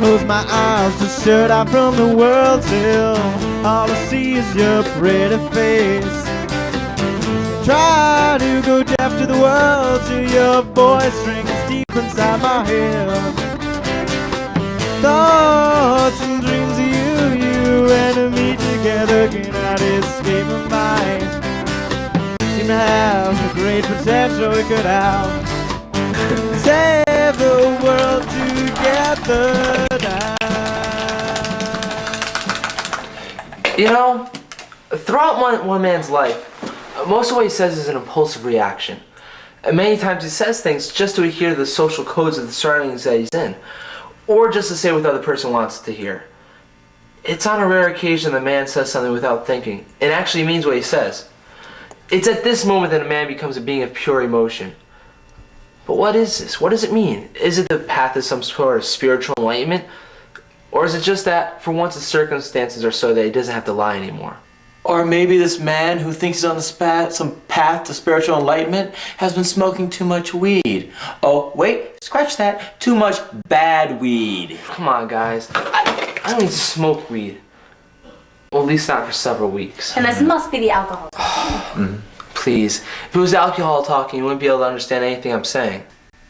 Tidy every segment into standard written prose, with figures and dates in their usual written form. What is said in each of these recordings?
close my eyes to shut out from the world till all I see is your pretty face. Try to go deaf to the world till your voice rings deep inside my head. Thoughts and dreams of you and me together cannot escape my mind. Seem to have the great potential we could have. Save the world together now. You know, throughout one man's life, most of what he says is an impulsive reaction. And many times he says things just to adhere to the social codes of the surroundings that he's in, or just to say what the other person wants to hear. It's on a rare occasion that a man says something without thinking, and actually means what he says. It's at this moment that a man becomes a being of pure emotion. But what is this? What does it mean? Is it the path of some sort of spiritual enlightenment? Or is it just that for once the circumstances are so that he doesn't have to lie anymore? Or maybe this man who thinks he's on some path to spiritual enlightenment has been smoking too much weed. Oh, wait, scratch that. Too much bad weed. Come on, guys. I don't need to smoke weed. Well, at least not for several weeks. And this must be the alcohol. Please. If it was alcohol talking, you wouldn't be able to understand anything I'm saying.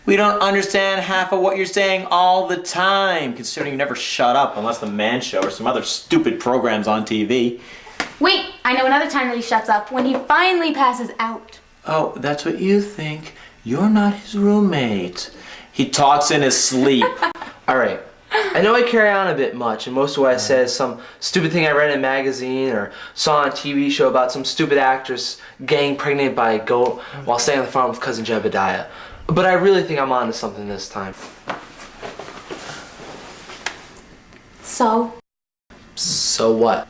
We don't understand half of what you're saying all the time, considering you never shut up unless the Man Show or some other stupid programs on TV. Wait, I know another time that he shuts up, when he finally passes out. Oh, that's what you think. You're not his roommate. He talks in his sleep. Alright. I know I carry on a bit much, and most of what I say is some stupid thing I read in a magazine or saw on a TV show about some stupid actress getting pregnant by a goat while staying on the farm with cousin Jebediah. But I really think I'm onto something this time. So? So what?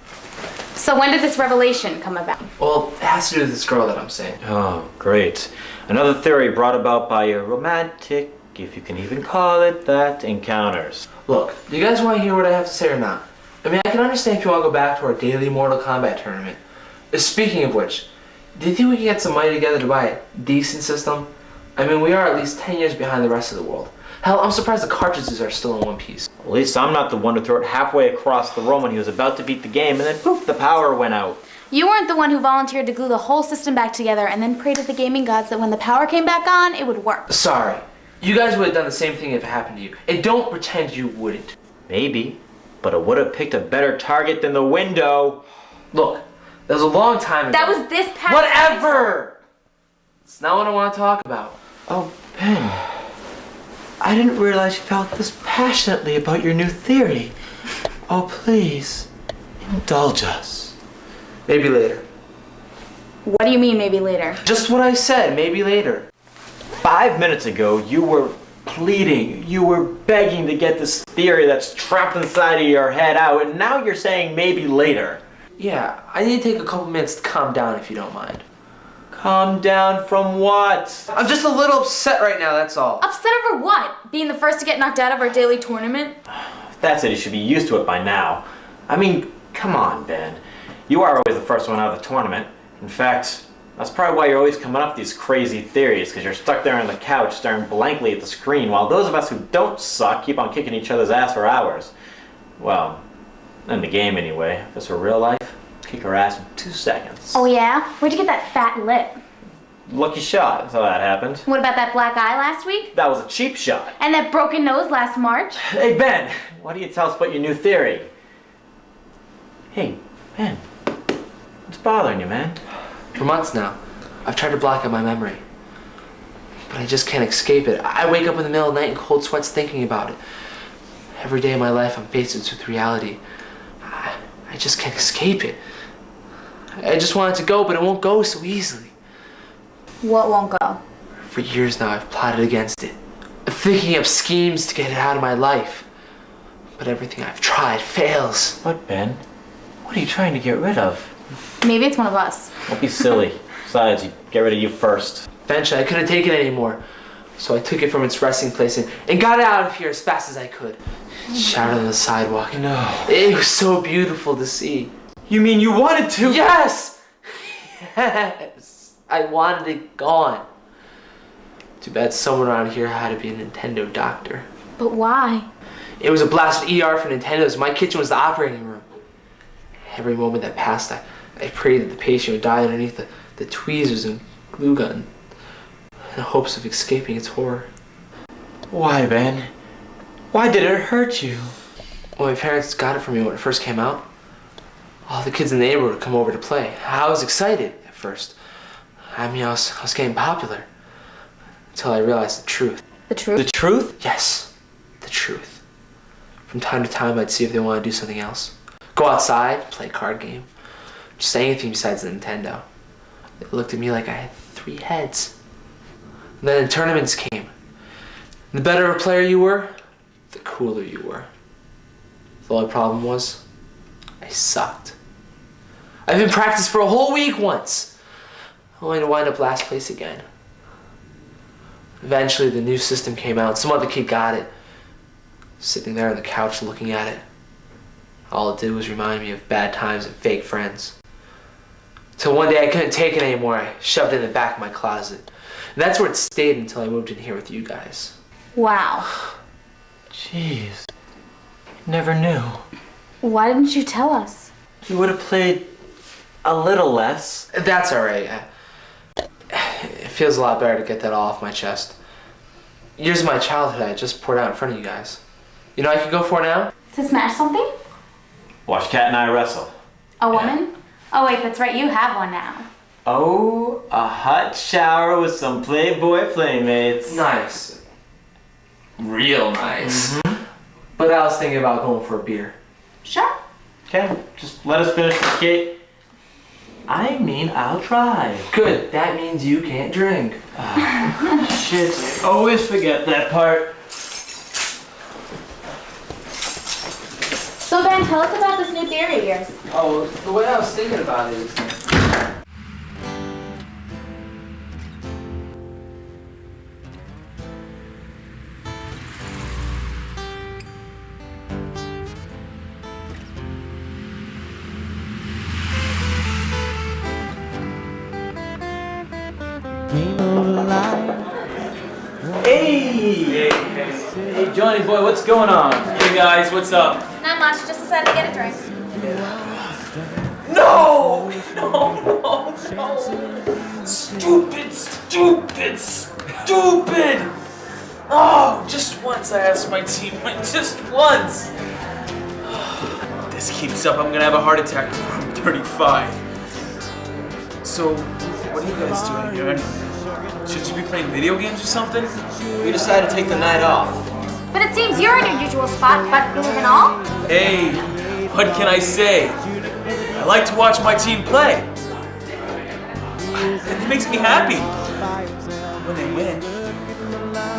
So when did this revelation come about? Well, it has to do with this girl that I'm saying. Oh, great. Another theory brought about by your romantic, if you can even call it that, encounters. Look, do you guys want to hear what I have to say or not? I mean, I can understand if you want to go back to our daily Mortal Kombat tournament. Speaking of which, do you think we can get some money together to buy a decent system? I mean, we are at least 10 years behind the rest of the world. Hell, I'm surprised the cartridges are still in one piece. At least I'm not the one to throw it halfway across the room when he was about to beat the game, and then poof, the power went out. You weren't the one who volunteered to glue the whole system back together and then prayed to the gaming gods that when the power came back on, it would work. Sorry. You guys would have done the same thing if it happened to you. And don't pretend you wouldn't. Maybe, but I would have picked a better target than the window. Look, that was a long time ago. That was this past... Whatever! It's not what I want to talk about. Oh, Ben, I didn't realize you felt this passionately about your new theory. Oh, please, indulge us. Maybe later. What do you mean, maybe later? Just what I said, maybe later. 5 minutes ago, you were pleading, you were begging to get this theory that's trapped inside of your head out, and now you're saying maybe later. Yeah, I need to take a couple minutes to calm down if you don't mind. Calm down from what? I'm just a little upset right now, that's all. Upset over what? Being the first to get knocked out of our daily tournament? That's it, you should be used to it by now. I mean, come on, Ben. You are always the first one out of the tournament. In fact, that's probably why you're always coming up with these crazy theories, because you're stuck there on the couch staring blankly at the screen, while those of us who don't suck keep on kicking each other's ass for hours. Well, in the game anyway. If this were real life, kick her ass in 2 seconds. Oh yeah? Where'd you get that fat lip? Lucky shot, that's how that happened. What about that black eye last week? That was a cheap shot. And that broken nose last March? Hey, Ben, why don't you tell us about your new theory? Hey, Ben, what's bothering you, man? For months now, I've tried to block out my memory. But I just can't escape it. I wake up in the middle of the night in cold sweats thinking about it. Every day of my life I'm faced with reality. I just can't escape it. I just want it to go, but it won't go so easily. What won't go? For years now I've plotted against it, thinking up schemes to get it out of my life. But everything I've tried fails. What, Ben? What are you trying to get rid of? Maybe it's one of us. Don't be silly. Besides, you'd get rid of you first. Eventually I couldn't take it anymore. So I took it from its resting place and got it out of here as fast as I could. It shattered on the sidewalk. No. It was so beautiful to see. You mean you wanted to? Yes! Yes! I wanted it gone. Too bad someone around here had to be a Nintendo doctor. But why? It was a blasted ER for Nintendo's. My kitchen was the operating room. Every moment that passed, I prayed that the patient would die underneath the tweezers and glue gun in the hopes of escaping its horror. Why, Ben? Why did it hurt you? Well, my parents got it for me when it first came out. All the kids in the neighborhood would come over to play. I was excited at first. I mean, I was getting popular. Until I realized the truth. The truth? The truth? Yes, the truth. From time to time, I'd see if they wanted to do something else. Go outside, play a card game. Just anything besides the Nintendo. They looked at me like I had 3 heads. And then the tournaments came. The better a player you were, the cooler you were. The only problem was, I sucked. I've been practiced for a whole week once, only to wind up last place again. Eventually the new system came out. Some other kid got it. Sitting there on the couch looking at it. All it did was remind me of bad times and fake friends. Till one day I couldn't take it anymore. I shoved it in the back of my closet. And that's where it stayed until I moved in here with you guys. Wow. Jeez. Never knew. Why didn't you tell us? You would have played a little less. That's alright. It feels a lot better to get that all off my chest. Years of my childhood I just poured out in front of you guys. You know what I could go for now? To smash something? Watch Cat and I wrestle. A woman? Oh wait, that's right, you have one now. Oh, a hot shower with some Playboy playmates. Nice. Real nice. But I was thinking about going for a beer. Sure. Okay, just let us finish the skate. I mean, I'll try. Good, that means you can't drink. Shit, I always forget that part. So Ben, tell us about this new theory of yours. Oh, the way I was thinking about it is... Game over line. Hey! Hey, Johnny boy, what's going on? Hey guys, what's up? Not much, just decided to get a drink. No! No! Stupid, stupid, stupid! Oh, just once I asked my teammate, just once! This keeps up, I'm gonna have a heart attack before I'm 35. So, what are you guys doing here? Should you be playing video games or something? We decided to take the night off. But it seems you're in your usual spot, butt glue and all. Hey, what can I say? I like to watch my team play. It makes me happy when they win.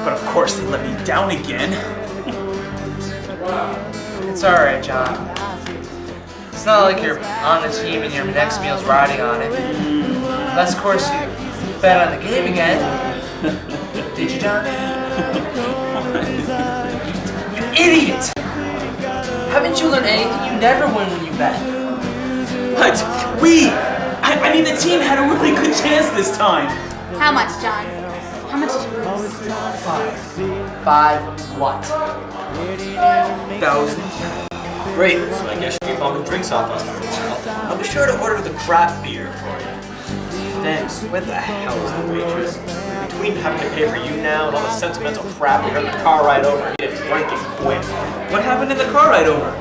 But of course they let me down again. It's alright, John. It's not like you're on the team and your next meal's riding on it. Unless, of course, you bet on the game again. Did you, John? You idiot! Haven't you learned anything? You never win when you bet. What? I mean the team had a really good chance this time. How much, John? How much did you lose? 5 what? 1,000. Great, so I guess you'll be bumping drinks off us for a while. I'll be sure to order the crap beer for you. Thanks. Where the hell is the waitress? Between having to pay for you now and all the sentimental crap we heard in the car ride over, I need a drink and quit. What happened in the car ride over?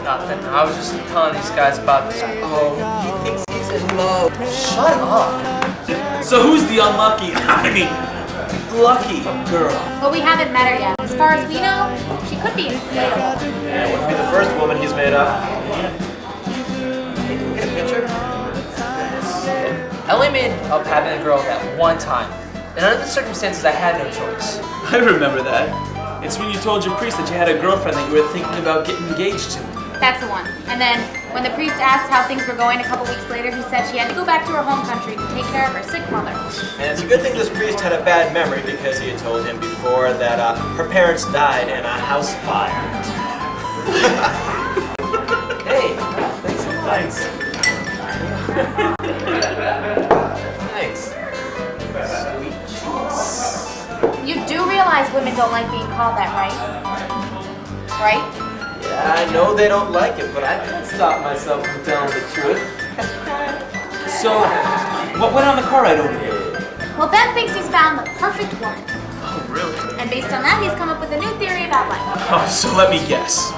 Nothing. I was just telling these guys about this. Oh, He thinks he's in love. shut up. So who's the unlucky, I mean, lucky girl? Well, we haven't met her yet. As far as we know, she could be inflatable. Yeah, wouldn't be the first woman he's made up. Hey, can we get a picture? I only made up having a girl that one time. And under the circumstances, I had no choice. I remember that. It's when you told your priest that you had a girlfriend that you were thinking about getting engaged to. That's the one. And then, when the priest asked how things were going a couple weeks later, he said she had to go back to her home country to take care of her sick mother. And it's a good thing this priest had a bad memory because he had told him before that her parents died in a house fire. Hey, thanks. Thanks. Sweet cheeks. You do realize women don't like being called that, right? right? Yeah, I know they don't like it, but I can't stop myself from telling the truth. So, what went on the car ride over here? Well, Ben thinks he's found the perfect woman. Oh, really? And based on that, he's come up with a new theory about life. Oh, so let me guess.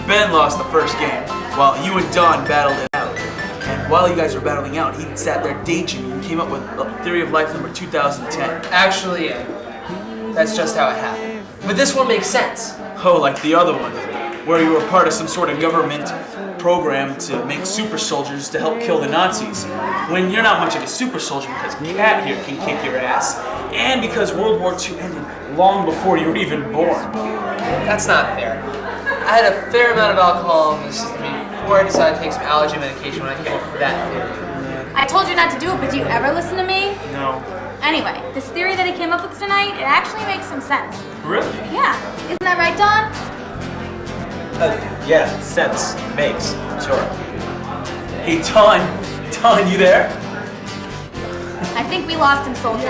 Ben lost the first game while you and Don battled it out. And while you guys were battling out, he sat there daydreaming and came up with theory of life number 2010. Actually, that's just how it happened. But this one makes sense. Oh, like the other one, where you were part of some sort of government program to make super soldiers to help kill the Nazis. When you're not much of a super soldier because Cat here can kick your ass, and because World War II ended long before you were even born. That's not fair. I had a fair amount of alcohol in the system before I decided to take some allergy medication when I came up with that theory. I told you not to do it, but do you ever listen to me? No. Anyway, this theory that he came up with tonight, it actually makes some sense. Really? Yeah. Isn't that right, Don? Yeah, sense. Makes. Sure. Hey, Don, you there? I think we lost him, soldier.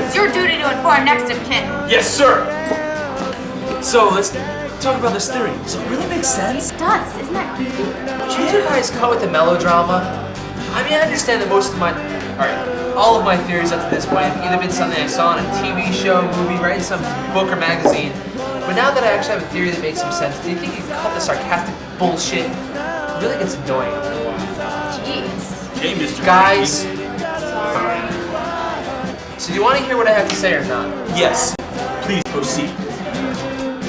It's your duty to inform next of kin. Yes, sir. So let's talk about this theory. Does it really make sense? It does. Isn't that creepy? Would you two guys cut with the melodrama? I mean, I understand that all of my theories up to this point have either been something I saw on a TV show, movie, right, some book or magazine. But now that I actually have a theory that makes some sense, do you think you can cut the sarcastic bullshit? It really gets annoying after a while. Jeez. Hey, Mr. Guys, Sorry. so do you want to hear what I have to say or not? Yes. Please proceed.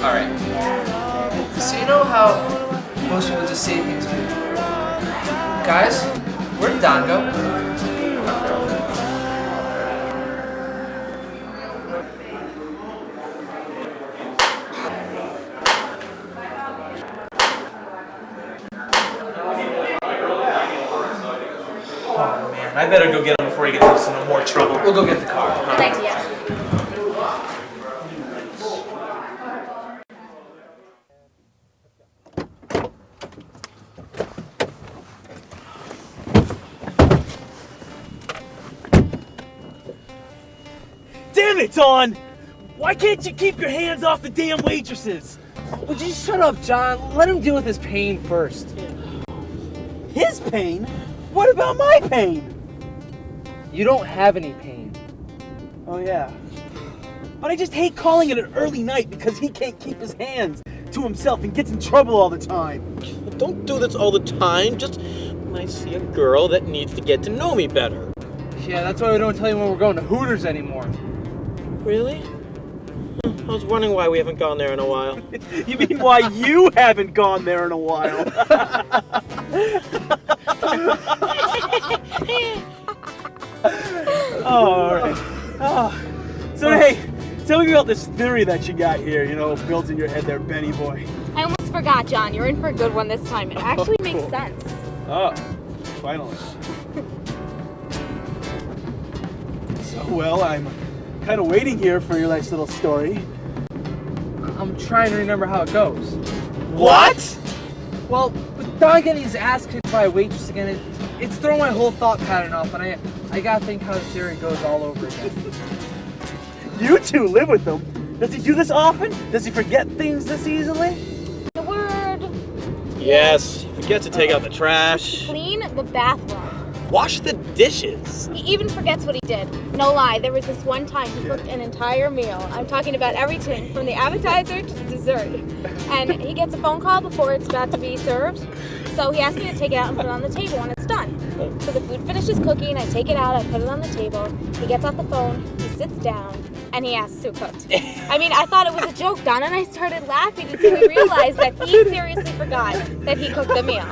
Alright. So you know how most people just say things to guys, where'd Don go? Oh, man. I better go get him before he gets us into more trouble. We'll go get the car. Good idea. Damn it, Don! Why can't you keep your hands off the damn waitresses? Would you shut up, John? Let him deal with his pain first. His pain? What about my pain? You don't have any pain. Oh yeah. But I just hate calling it an early night because he can't keep his hands to himself and gets in trouble all the time. Don't do this all the time, just when I see a girl that needs to get to know me better. Yeah, that's why we don't tell you when we're going to Hooters anymore. Really? I was wondering why we haven't gone there in a while. You mean why you haven't gone there in a while? Oh, all right. Oh. So hey, tell me about this theory that you got here, built in your head there, Benny boy. I almost forgot, John. You're in for a good one this time. It actually makes Cool. sense. Oh, finally. So, well, I'm kind of waiting here for your nice little story. I'm trying to remember how it goes. What? Well, with Don getting his ass kicked by a waitress again, it's thrown my whole thought pattern off, and I gotta think how the theory goes all over again. You two live with him. Does he do this often? Does he forget things this easily? The word Yes, forget to take out the trash. clean the bathroom. Wash the dishes. He even forgets what he did. No lie, there was this one time he cooked an entire meal. I'm talking about everything from the appetizer to the dessert. And he gets a phone call before it's about to be served. So he asked me to take it out and put it on the table when it's done. So the food finishes cooking, I take it out, I put it on the table. He gets off the phone, he sits down, and he asks who cooked. I mean, I thought it was a joke, Don, and I started laughing until we realized that he seriously forgot that he cooked the meal.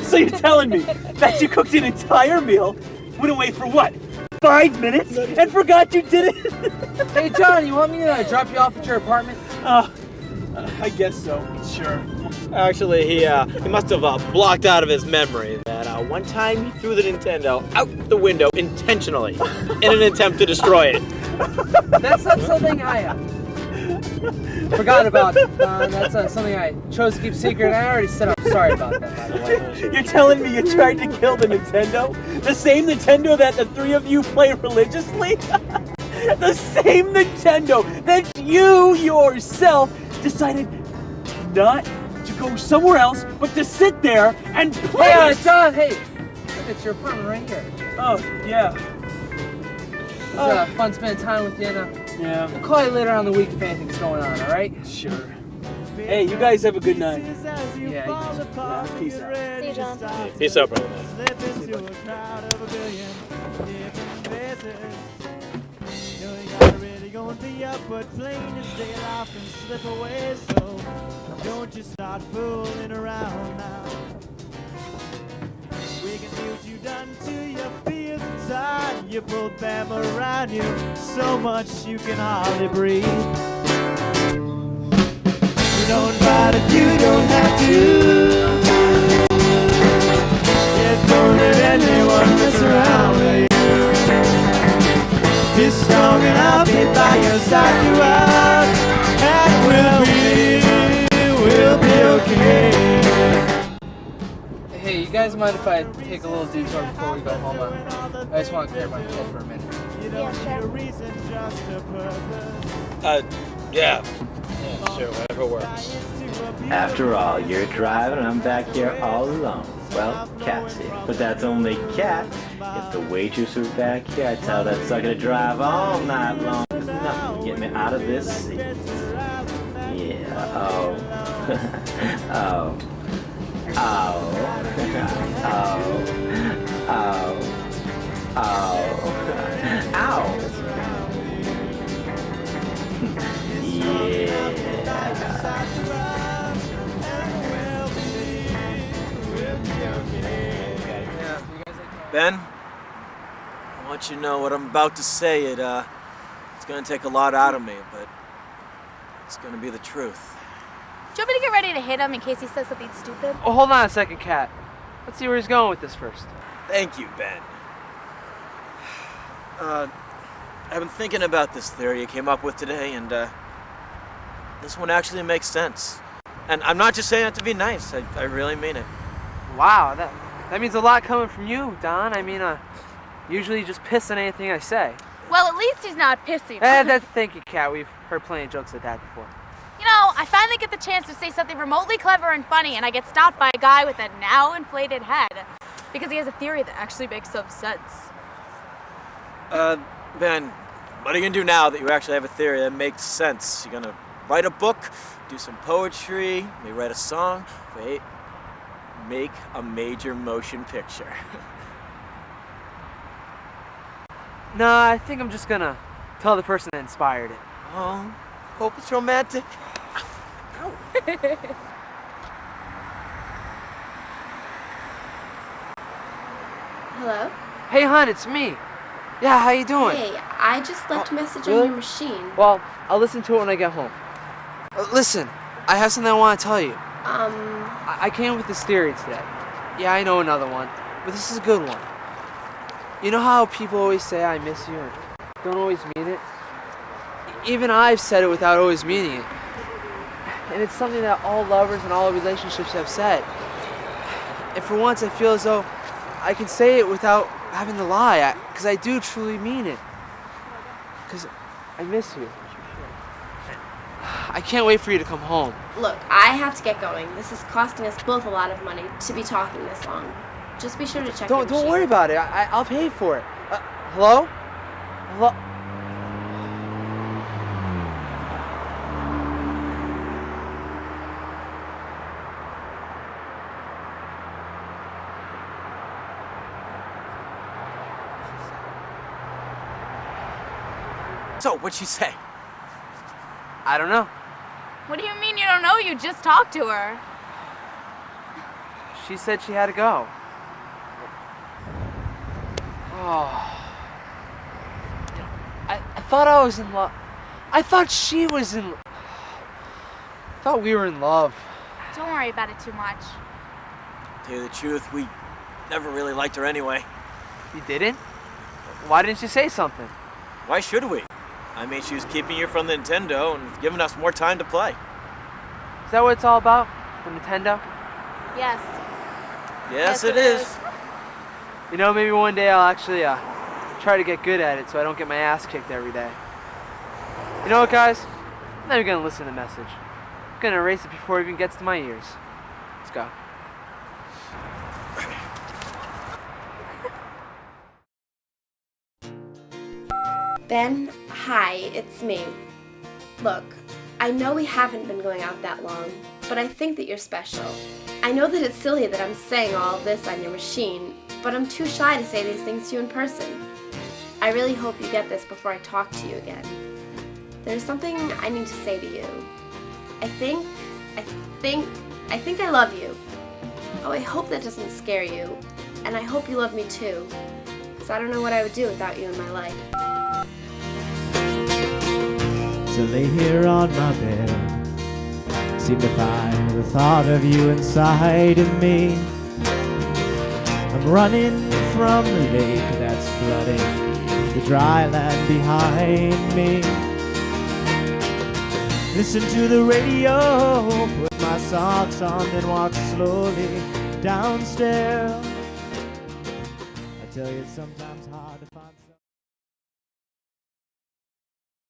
So you're telling me that you cooked an entire meal, went away for what? 5 minutes and forgot you did it? Hey, John, you want me to drop you off at your apartment? I guess so. Sure. Actually, he must have blocked out of his memory that one time he threw the Nintendo out the window intentionally in an attempt to destroy it. That's not something I forgot about. That's something I chose to keep secret, and I already said I'm sorry about that, by the way. You're telling me you tried to kill the Nintendo? The same Nintendo that the three of you play religiously? The same Nintendo that you yourself decided not to go somewhere else, but to sit there and play. Hey, John, hey. It's your apartment right here. Oh, yeah. It's fun spending time with you. Yeah. I'll call you later on in the week if anything's going on, alright? Sure. Hey, you guys have a good night. Yeah, Peace out. See you, John. Peace out, brother. Gonna be up, but plain to stay alive and slip away. So don't you start fooling around now. We can see what you've done to your fears inside. You pulled them around you so much you can hardly breathe. You don't fight it, you don't have to. Yeah, don't let anyone mess around with you. Be strong and I'll be by your side throughout, and we'll be okay. Hey, you guys mind if I take a little detour before we go home? I just want to clear my head for a minute. Yeah, sure. Yeah, sure, whatever works. After all, you're driving and I'm back here all alone. Well, Cat's here, but that's only Cat. If the waitress were back here, I'd tell that sucker to drive all night long. There's nothing to get me out of this seat. Yeah, oh. Oh. Oh. Oh. Oh. Oh. Ow. Yeah. Ben, I want you to know what I'm about to say. It's gonna take a lot out of me, but it's gonna be the truth. Do you want me to get ready to hit him in case he says something stupid? Oh, hold on a second, Kat. Let's see where he's going with this first. Thank you, Ben. I've been thinking about this theory you came up with today, and this one actually makes sense. And I'm not just saying it to be nice. I really mean it. Wow, that means a lot coming from you, Don. I mean, usually you just piss on anything I say. Well, at least he's not pissing. Thank you, Kat. We've heard plenty of jokes like that before. You know, I finally get the chance to say something remotely clever and funny, and I get stopped by a guy with a now inflated head because he has a theory that actually makes some sense. Ben, what are you gonna do now that you actually have a theory that makes sense? You gonna write a book, do some poetry, maybe write a song, make a major motion picture? No, I think I'm just gonna tell the person that inspired it. Oh, hope it's romantic. Hello? Hey, hon, it's me. Yeah, how you doing? Hey, I just left a message really? on your machine. Well, I'll listen to it when I get home. Listen, I have something I want to tell you. I came up with this theory today. Yeah, I know another one, but this is a good one. You know how people always say I miss you and don't always mean it? Even I've said it without always meaning it. And it's something that all lovers and all relationships have said. And for once I feel as though I can say it without having to lie, because I do truly mean it. Because I miss you. I can't wait for you to come home. Look, I have to get going. This is costing us both a lot of money to be talking this long. Just be sure to check your Don't machine. worry about it. I'll pay for it. Hello? Hello? So, what'd she say? I don't know. What do you mean you don't know? You just talked to her. She said she had to go. Oh. I thought I was in love. I thought she was in. I thought we were in love. Don't worry about it too much. To tell you the truth, we never really liked her anyway. You didn't? Why didn't you say something? Why should we? I mean, she was keeping you from the Nintendo and giving us more time to play. Is that what it's all about? The Nintendo? Yes. Yes, it is. You know, maybe one day I'll actually try to get good at it so I don't get my ass kicked every day. You know what, guys? I'm not even gonna listen to the message. gonna erase it before it even gets to my ears. Let's go. Ben, hi, it's me. Look, I know we haven't been going out that long, but I think that you're special. I know that it's silly that I'm saying all of this on your machine, but I'm too shy to say these things to you in person. I really hope you get this before I talk to you again. There's something I need to say to you. I think I love you. Oh, I hope that doesn't scare you. And I hope you love me too. Because I don't know what I would do without you in my life. To lay here on my bed, seem to find the thought of you inside of me. I'm running from the lake that's flooding the dry land behind me. Listen to the radio, put my socks on, then walk slowly downstairs. I tell you, it's sometimes hard to find